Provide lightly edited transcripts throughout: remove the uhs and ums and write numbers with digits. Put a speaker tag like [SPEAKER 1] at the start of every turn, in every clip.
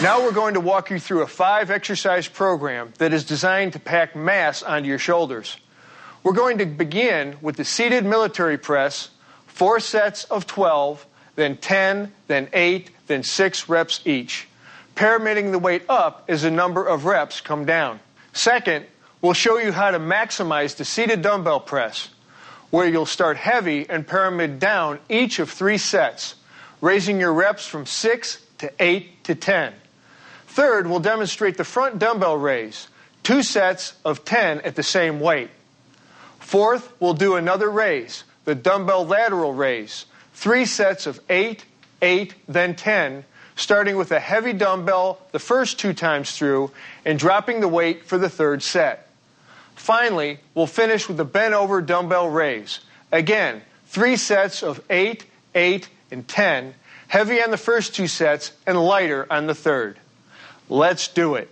[SPEAKER 1] Now we're going to walk you through a 5-exercise program that is designed to pack mass onto your shoulders. We're going to begin with the seated military press, 4 sets of 12, then 10, then 8, then 6 reps each, pyramiding the weight up as the number of reps come down. Second, we'll show you how to maximize the seated dumbbell press, where you'll start heavy and pyramid down each of 3 sets, raising your reps from 6 to 8 to 10. Third, we'll demonstrate the front dumbbell raise, 2 sets of 10 at the same weight. Fourth, we'll do another raise, the dumbbell lateral raise, 3 sets of 8, 8, then 10, starting with a heavy dumbbell the first 2 times through and dropping the weight for the 3rd set. Finally, we'll finish with the bent-over dumbbell raise. Again, 3 sets of 8, 8, and 10, heavy on the first 2 sets and lighter on the 3rd. Let's do it.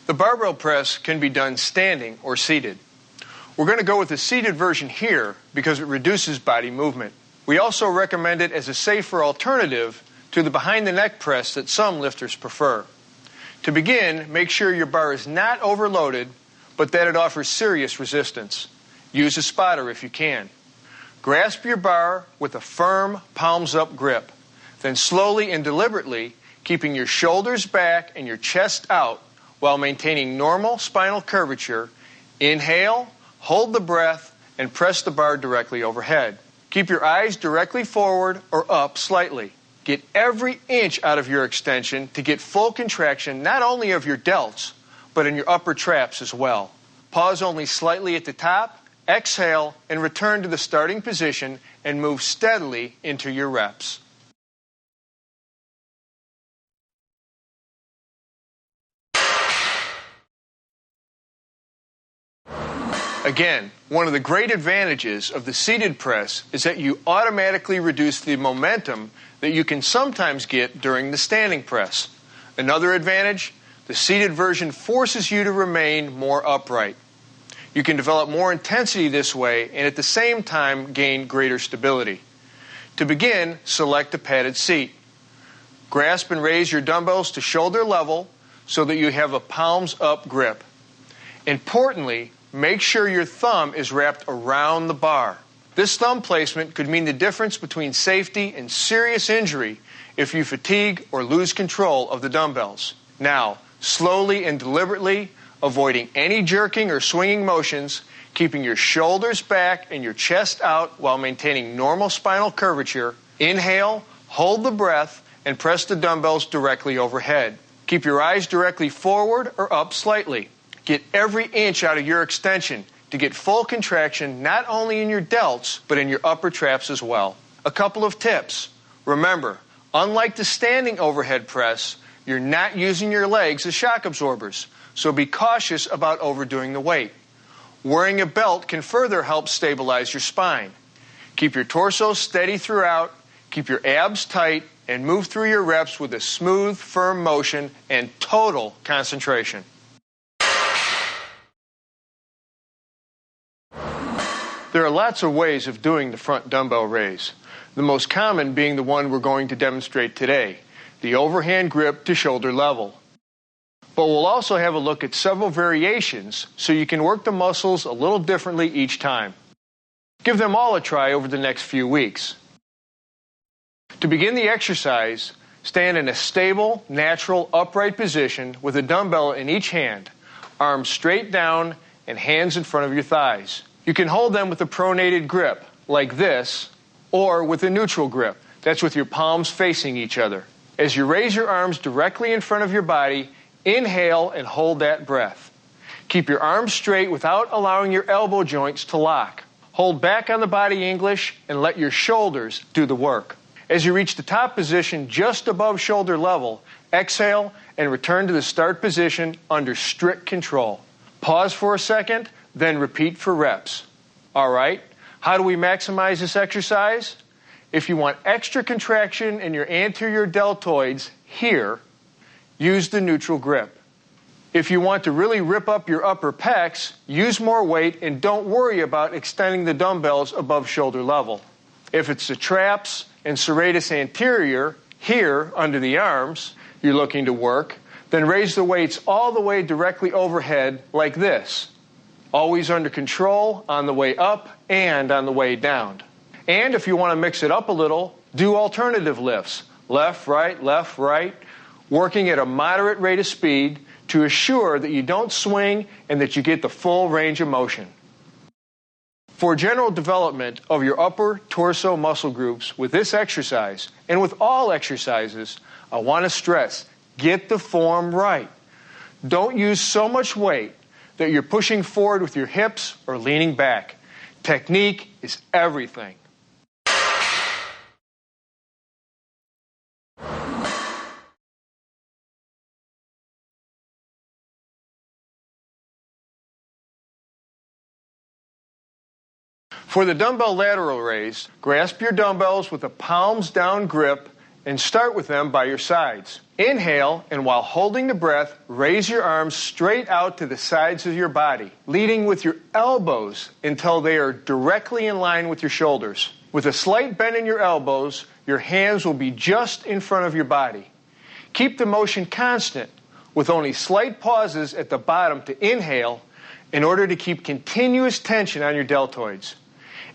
[SPEAKER 1] The barbell press can be done standing or seated. We're going to go with the seated version here because it reduces body movement. We also recommend it as a safer alternative to the behind-the-neck press that some lifters prefer. To begin, make sure your bar is not overloaded, but that it offers serious resistance. Use a spotter if you can. Grasp your bar with a firm, palms-up grip. Then slowly and deliberately, keeping your shoulders back and your chest out while maintaining normal spinal curvature, inhale, hold the breath, and press the bar directly overhead. Keep your eyes directly forward or up slightly. Get every inch out of your extension to get full contraction not only of your delts, but in your upper traps as well. Pause only slightly at the top. Exhale and return to the starting position and move steadily into your reps. Again, one of the great advantages of the seated press is that you automatically reduce the momentum that you can sometimes get during the standing press. Another advantage, the seated version forces you to remain more upright. You can develop more intensity this way and at the same time gain greater stability. To begin, select a padded seat. Grasp and raise your dumbbells to shoulder level so that you have a palms-up grip. Importantly, make sure your thumb is wrapped around the bar. This thumb placement could mean the difference between safety and serious injury if you fatigue or lose control of the dumbbells. Now, slowly and deliberately, avoiding any jerking or swinging motions, keeping your shoulders back and your chest out while maintaining normal spinal curvature. Inhale, hold the breath, and press the dumbbells directly overhead. Keep your eyes directly forward or up slightly. Get every inch out of your extension to get full contraction not only in your delts, but in your upper traps as well. A couple of tips. Remember, unlike the standing overhead press, you're not using your legs as shock absorbers, so be cautious about overdoing the weight. Wearing a belt can further help stabilize your spine. Keep your torso steady throughout, keep your abs tight, and move through your reps with a smooth, firm motion and total concentration. There are lots of ways of doing the front dumbbell raise, the most common being the one we're going to demonstrate today, the overhand grip to shoulder level. But we'll also have a look at several variations so you can work the muscles a little differently each time. Give them all a try over the next few weeks. To begin the exercise, stand in a stable, natural, upright position with a dumbbell in each hand, arms straight down and hands in front of your thighs. You can hold them with a pronated grip, like this, or with a neutral grip. That's with your palms facing each other. As you raise your arms directly in front of your body, inhale and hold that breath. Keep your arms straight without allowing your elbow joints to lock. Hold back on the body English and let your shoulders do the work. As you reach the top position just above shoulder level, exhale and return to the start position under strict control. Pause for a second, then repeat for reps. All right, how do we maximize this exercise? If you want extra contraction in your anterior deltoids here, use the neutral grip. If you want to really rip up your upper pecs, use more weight and don't worry about extending the dumbbells above shoulder level. If it's the traps and serratus anterior, here under the arms, you're looking to work, then raise the weights all the way directly overhead like this. Always under control on the way up and on the way down. And if you want to mix it up a little, do alternative lifts. Left, right, working at a moderate rate of speed to assure that you don't swing and that you get the full range of motion. For general development of your upper torso muscle groups with this exercise, and with all exercises, I want to stress, get the form right. Don't use so much weight that you're pushing forward with your hips or leaning back. Technique is everything. For the dumbbell lateral raise, grasp your dumbbells with a palms down grip and start with them by your sides. Inhale, and while holding the breath, raise your arms straight out to the sides of your body, leading with your elbows until they are directly in line with your shoulders. With a slight bend in your elbows, your hands will be just in front of your body. Keep the motion constant, with only slight pauses at the bottom to inhale in order to keep continuous tension on your deltoids.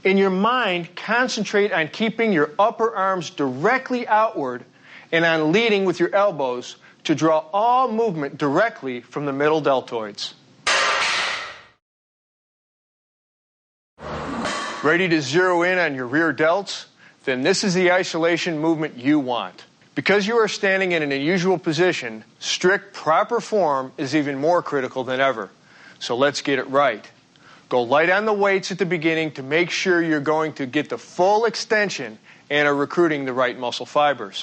[SPEAKER 1] In your mind, concentrate on keeping your upper arms directly outward and on leading with your elbows to draw all movement directly from the middle deltoids. Ready to zero in on your rear delts? Then this is the isolation movement you want. Because you are standing in an unusual position, strict proper form is even more critical than ever. So let's get it right. Go light on the weights at the beginning to make sure you're going to get the full extension and are recruiting the right muscle fibers.